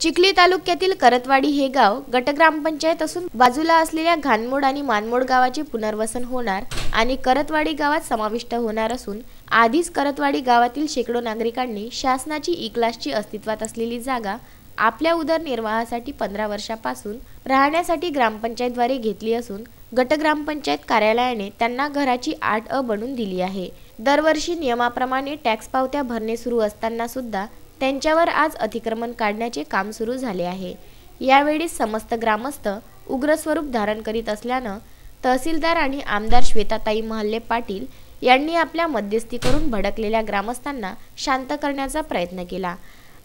चिखली तालुक्यातील करतवाडी हे गाव गटग्रामपंचायत असून बाजूला असलेल्या घानमोड आणि मानमोड गावाचे पुनर्वसन होणार आणि करतवाडी गावात समाविष्ट होणार असून आधीच करतवाडी गावातील शेकडो नागरिकांनी शासनाची ई-क्लासची अस्तित्वात असलेली जागा आपल्या उदरनिर्वाहासाठी 15 वर्षापासून राहण्यासाठी ग्रामपंचायतद्वारे घेतली असून गटग्रामपंचायत कार्यालयाने त्यांना घराची 8अ बनवून दिली आहे। दरवर्षी नियमाप्रमाणे टॅक्स पावत्या भरणे सुरू असताना सुद्धा त्यांच्यावर आज अतिक्रमण काढण्याचे काम सुरू झाले आहे। यावेळी समस्त ग्रामस्थ उग्र स्वरूप धारण करीत असल्यानं तहसीलदार आणि आमदार श्वेताताई महल्ले पाटील यांनी आपल्या मध्यस्थी करून भडकलेल्या ग्रामस्थांना शांत करण्याचा प्रयत्न केला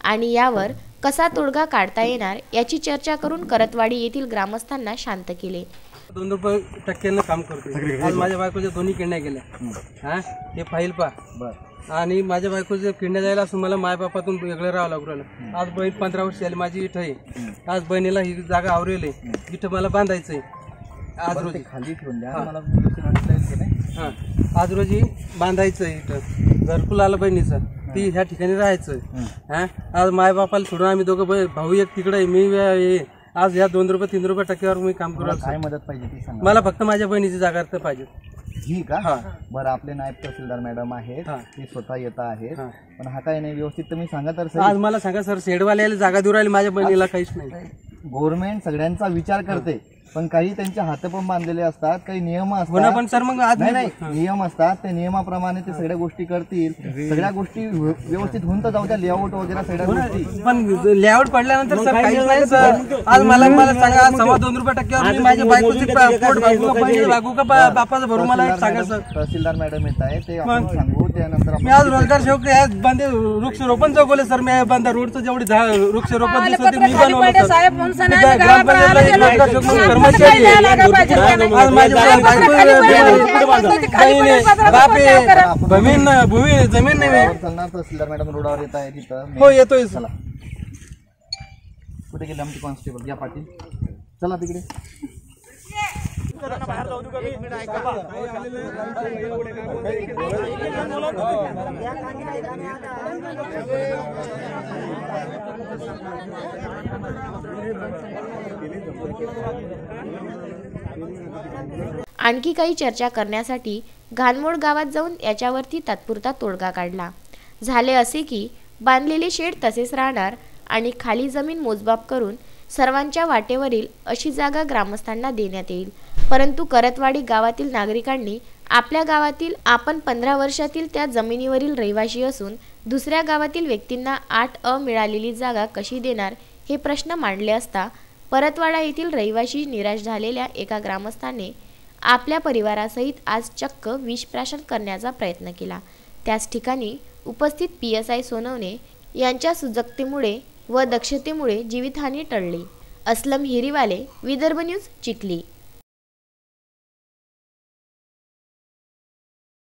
आणि यावर कसा तोडगा काढता येणार याची चर्चा करून करतवाडी येथील ग्रामस्थांना शांत केले। 2% काम करतो। आज माझ्या बायकोच्या दोन्ही किडण्या गेल्या। हा हे फाईल पा आणि माझ्या बायकोच्या किडण्या जायला असून मला मायबापातून वेगळं राहावं लागू राहिलं। आज बहीण 15 वर्ष झाली माझी इथं आहे। आज बहिणीला ही जागा आवरेल आहे, इथं मला बांधायचंय। आज रोजी खाली ठेवून द्या मला हां आज रोजी बांधायचं इथं घरकुल आलं बहिणीचं, ती ह्या ठिकाणी राहायचं। हां आज मायबापाला सोडून आम्ही दोघं भाऊ एक तिकडे आहे, मी आज या 2 रुपये 3 रुपये टक्क्यावर मी काम करू। काय मदत पाहिजे ती सांगा मला फक्त माझ्या बहिणीची जागा तर पाहिजे। ठीक आहे बरं, आपले नायब तहसीलदार मॅडम आहेत, ते स्वतः येत आहेत, पण हा काय नाही व्यवस्थित तुम्ही सांगा तर। आज मला सांगा सर, शेडवाल्याला जागा देऊ राहिली, माझ्या बहिणीला काहीच नाही। गव्हर्नमेंट सगळ्यांचा विचार करते, पण काही त्यांचे हात पण बांधलेले असतात, काही नियम असतात। पण सर मग आज नाही नियम असतात, त्या नियमाप्रमाणे ते सगळ्या गोष्टी करतील। सगळ्या गोष्टी व्यवस्थित होऊन तर जाऊ द्या, लेआउट वगैरे सगळ्या गोष्टी। पण लेआउट पडल्यानंतर सर काहीच नाही सर। आज मला सांगा 2.25 रुपये टक्क्यावर मी माझ्या बायकोची पोट भागू का बापाचं भरू, मला एक सांगा सर। तहसीलदार मॅडम येत आहे, ते आपण सांगू त्यानंतर। मी आज रोजगार सेवक आहे, बांधे वृक्षारोपण चौकले सर। मी बांधा रोडचं जेवढी वृक्षारोपण दिसत होते मी बनवलं सर। ग्रामपंचायतला जमीन नाही। तहसीलदार मॅडम रोडावर येत आहे तिथं। हो येतोय चला। कुठे गेले आमचे कॉन्स्टेबल? या पाटील चला तिकडे। आणखी काही चर्चा करण्यासाठी घानमोड गावात जाऊन याच्यावरती तात्पुरता तोडगा काढला। झाले असे की बांधलेले शेड तसेच राहणार आणि खाली जमीन मोजमाप करून सर्वांच्या वाटेवरील अशी जागा ग्रामस्थांना देण्यात येईल। परंतु करतवाडी गावातील नागरिकांनी आपल्या गावातील आपण 15 वर्षातील त्या जमिनीवरील रहिवासी असून दुसऱ्या गावातील व्यक्तींना 8अ मिळालेली जागा कशी देणार हे प्रश्न मांडले असता परतवाडा येथील रहिवासी निराश झालेल्या एका ग्रामस्थाने आपल्या परिवारासहित आज चक्क विषप्राशन करण्याचा प्रयत्न केला। त्याच ठिकाणी उपस्थित PSI सोनवणे यांच्या सुजकतेमुळे व दक्षतेमुळे जीवितहानी टळली। असलम हिरीवाले, विदर्भ न्यूज, चिखली।